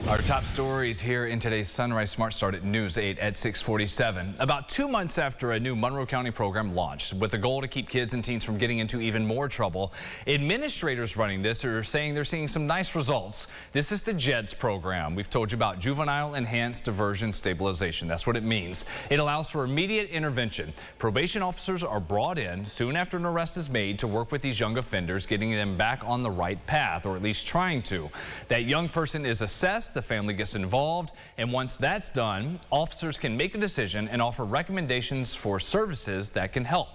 Our top stories here in today's Sunrise Smart Start at News 8 at 6:47. About 2 months after a new Monroe County program launched with the goal to keep kids and teens from getting into even more trouble, administrators running this are saying they're seeing some nice results. This is the JEDS program. We've told you about Juvenile Enhanced Diversion Stabilization. That's what it means. It allows for immediate intervention. Probation officers are brought in soon after an arrest is made to work with these young offenders, getting them back on the right path, or at least trying to. That young person is assessed, the family gets involved, and once that's done, officers can make a decision and offer recommendations for services that can help.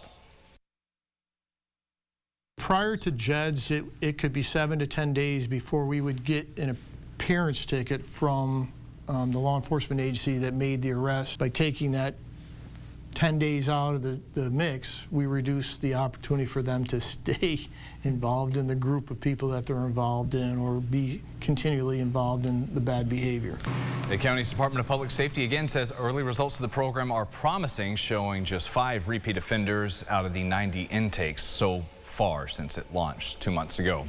Prior to JEDS, it could be 7 to 10 days before we would get an appearance ticket from the law enforcement agency that made the arrest. By taking that 10 days out of the mix, we reduce the opportunity for them to stay involved in the group of people that they're involved in or be continually involved in the bad behavior. The county's Department of Public Safety again says early results of the program are promising, showing just 5 repeat offenders out of the 90 intakes so far since it launched 2 months ago.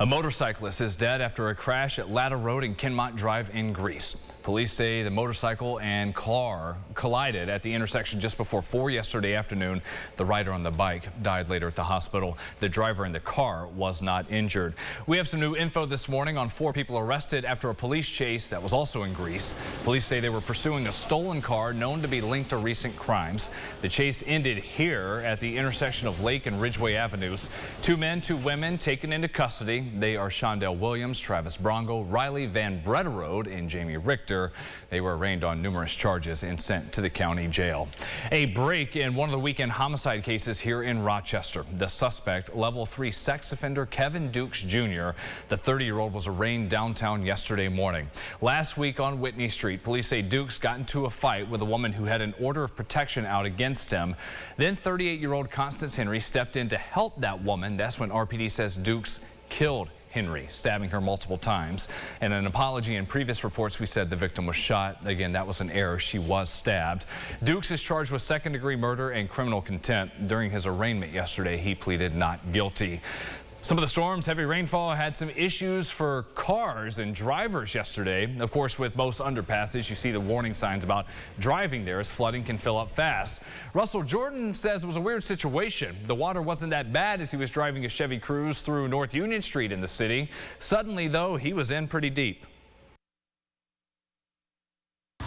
A motorcyclist is dead after a crash at Latta Road and Kinmont Drive in Greece. Police say the motorcycle and car collided at the intersection just before 4 yesterday afternoon. The rider on the bike died later at the hospital. The driver in the car was not injured. We have some new info this morning on 4 people arrested after a police chase that was also in Greece. Police say they were pursuing a stolen car known to be linked to recent crimes. The chase ended here at the intersection of Lake and Ridgeway Avenues. 2 men, 2 women taken into custody. They are Shondell Williams, Travis Brongo, Riley Van Bretterode, and Jamie Richter. They were arraigned on numerous charges and sent to the county jail. A break in one of the weekend homicide cases here in Rochester. The suspect, level 3 sex offender Kevin Dukes Jr., the 30-year-old, was arraigned downtown yesterday morning. Last week on Whitney Street, police say Dukes got into a fight with a woman who had an order of protection out against him. Then 38-year-old Constance Henry stepped in to help that woman. That's when RPD says Dukes killed Henry, stabbing her multiple times. In an apology in previous reports, we said the victim was shot. Again, that was an error. She was stabbed. Dukes is charged with second-degree murder and criminal contempt. During his arraignment yesterday, he pleaded not guilty. Some of the storms, heavy rainfall, had some issues for cars and drivers yesterday. Of course, with most underpasses, you see the warning signs about driving there as flooding can fill up fast. Russell Jordan says it was a weird situation. The water wasn't that bad as he was driving a Chevy Cruze through North Union Street in the city. Suddenly, though, he was in pretty deep.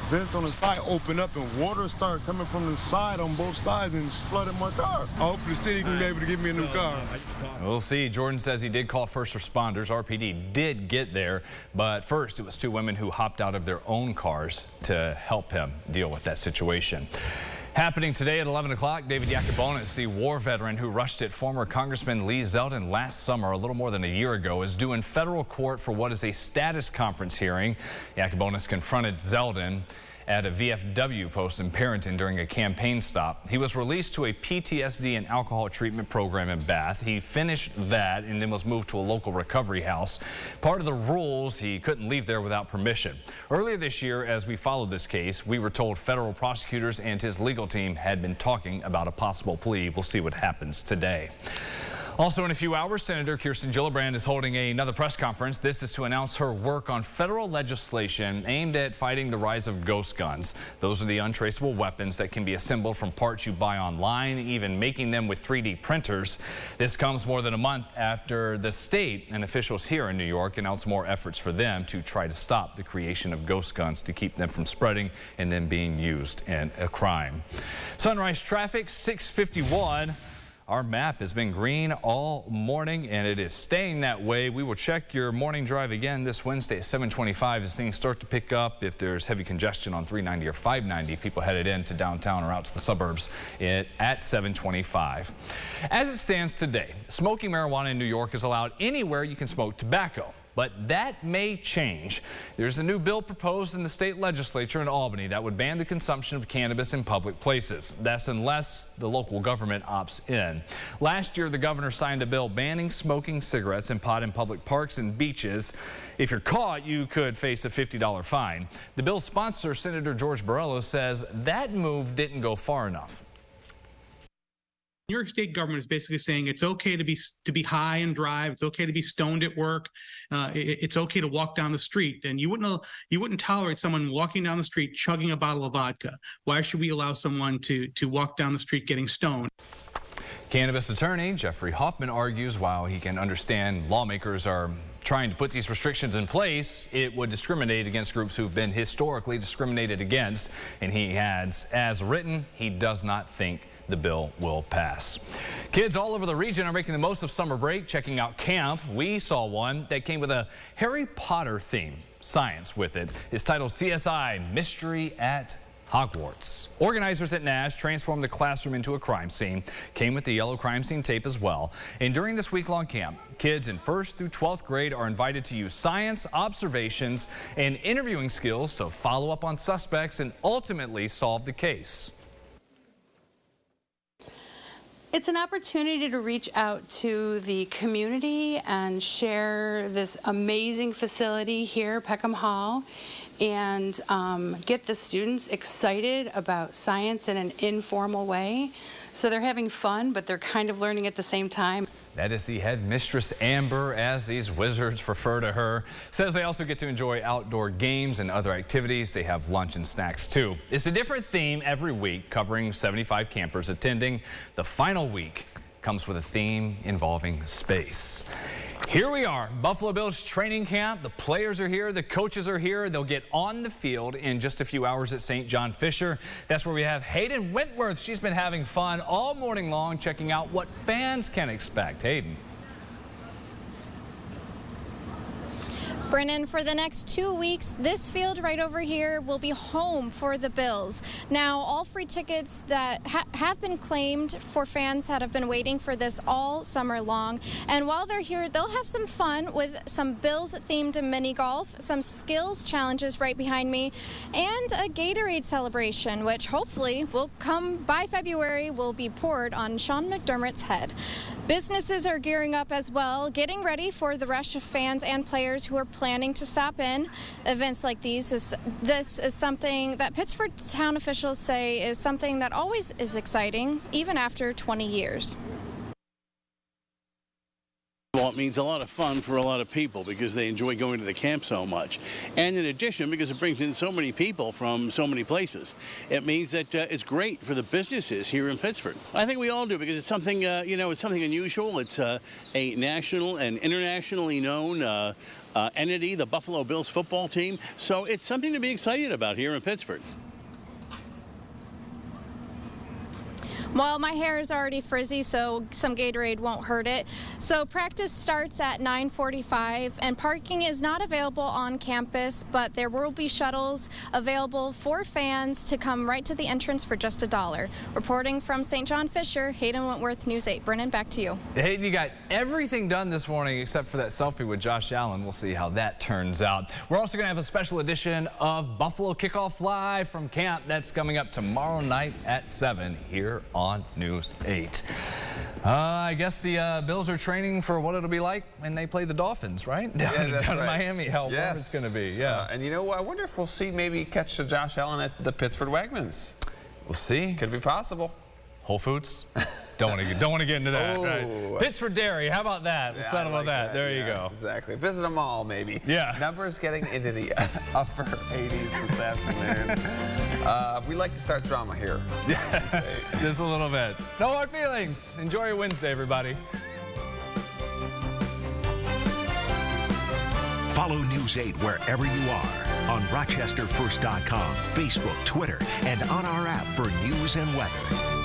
Vents on the side open up and water started coming from the side on both sides and flooded my car. I hope the city can be able to give me a new car. We'll see. Jordan says he did call first responders. RPD did get there, but first it was 2 women who hopped out of their own cars to help him deal with that situation. Happening today at 11 o'clock, David Yacobonis, the war veteran who rushed at former Congressman Lee Zeldin last summer, a little more than a year ago, is due in federal court for what is a status conference hearing. Yacobonis confronted Zeldin at a VFW post in Perryton during a campaign stop. He was released to a PTSD and alcohol treatment program in Bath. He finished that and then was moved to a local recovery house. Part of the rules, he couldn't leave there without permission. Earlier this year, as we followed this case, we were told federal prosecutors and his legal team had been talking about a possible plea. We'll see what happens today. Also in a few hours, Senator Kirsten Gillibrand is holding another press conference. This is to announce her work on federal legislation aimed at fighting the rise of ghost guns. Those are the untraceable weapons that can be assembled from parts you buy online, even making them with 3D printers. This comes more than a month after the state and officials here in New York announced more efforts for them to try to stop the creation of ghost guns to keep them from spreading and then being used in a crime. Sunrise traffic, 6:51. Our map has been green all morning, and it is staying that way. We will check your morning drive again this Wednesday at 7:25 as things start to pick up. If there's heavy congestion on 390 or 590, people headed into downtown or out to the suburbs at 7:25. As it stands today, smoking marijuana in New York is allowed anywhere you can smoke tobacco. But that may change. There's a new bill proposed in the state legislature in Albany that would ban the consumption of cannabis in public places. That's unless the local government opts in. Last year, the governor signed a bill banning smoking cigarettes and pot in public parks and beaches. If you're caught, you could face a $50 fine. The bill's sponsor, Senator George Borrello, says that move didn't go far enough. New York State government is basically saying it's okay to be high and drive. It's okay to be stoned at work. It's okay to walk down the street. And you wouldn't tolerate someone walking down the street chugging a bottle of vodka. Why should we allow someone to walk down the street getting stoned? Cannabis attorney Jeffrey Hoffman argues while he can understand lawmakers are trying to put these restrictions in place, it would discriminate against groups who've been historically discriminated against. And he adds, as written, he does not think the bill will pass. Kids all over the region are making the most of summer break, checking out camp. We saw one that came with a Harry Potter theme, science with it. It's titled CSI Mystery at Hogwarts. Organizers at Nash transformed the classroom into a crime scene, came with the yellow crime scene tape as well. And during this week-long camp, kids in 1st through 12th grade are invited to use science, observations, and interviewing skills to follow up on suspects and ultimately solve the case. It's an opportunity to reach out to the community and share this amazing facility here, Peckham Hall, and get the students excited about science in an informal way. So they're having fun, but they're kind of learning at the same time. That is the headmistress, Amber, as these wizards refer to her. Says they also get to enjoy outdoor games and other activities. They have lunch and snacks too. It's a different theme every week, covering 75 campers attending. The final week comes with a theme involving space. Here we are, Buffalo Bills training camp. The players are here, the coaches are here. They'll get on the field in just a few hours at St. John Fisher. That's where we have Hayden Wentworth. She's been having fun all morning long, checking out what fans can expect. Hayden. Brennan, for the next 2 weeks, this field right over here will be home for the Bills. Now, all free tickets that have been claimed for fans that have been waiting for this all summer long. And while they're here, they'll have some fun with some Bills-themed mini golf, some skills challenges right behind me, and a Gatorade celebration, which hopefully will come by February, will be poured on Sean McDermott's head. Businesses are gearing up as well, getting ready for the rush of fans and players who are planning to stop in. Events like this is something that Pittsford town officials say is something that always is exciting, even after 20 years. Well, it means a lot of fun for a lot of people because they enjoy going to the camp so much. And in addition, because it brings in so many people from so many places, it means that it's great for the businesses here in Pittsford. I think we all do because it's something, it's something unusual. It's a national and internationally known entity, the Buffalo Bills football team. So it's something to be excited about here in Pittsford. Well, my hair is already frizzy, so some Gatorade won't hurt it. So practice starts at 9:45, and parking is not available on campus, but there will be shuttles available for fans to come right to the entrance for just $1. Reporting from St. John Fisher, Hayden Wentworth, News 8. Brennan, back to you. Hayden, you got everything done this morning except for that selfie with Josh Allen. We'll see how that turns out. We're also going to have a special edition of Buffalo Kickoff Live from camp. That's coming up tomorrow night at 7 here on News 8. I guess the Bills are training for what it'll be like when they play the Dolphins, right? Down in Miami, how warm it's going to be. Yeah. And you know what? I wonder if we'll see maybe catch Josh Allen at the Pittsford Wegmans. We'll see. Could be possible. Whole Foods? Don't want to get into that. Right. Pittsford Dairy, how about that? We'll settle on that. There you go. Exactly. Visit them all, maybe. Yeah. Numbers getting into the upper 80s this afternoon. We like to start drama here. Yes, just a little bit. No hard feelings. Enjoy your Wednesday, everybody. Follow News 8 wherever you are on RochesterFirst.com, Facebook, Twitter, and on our app for news and weather.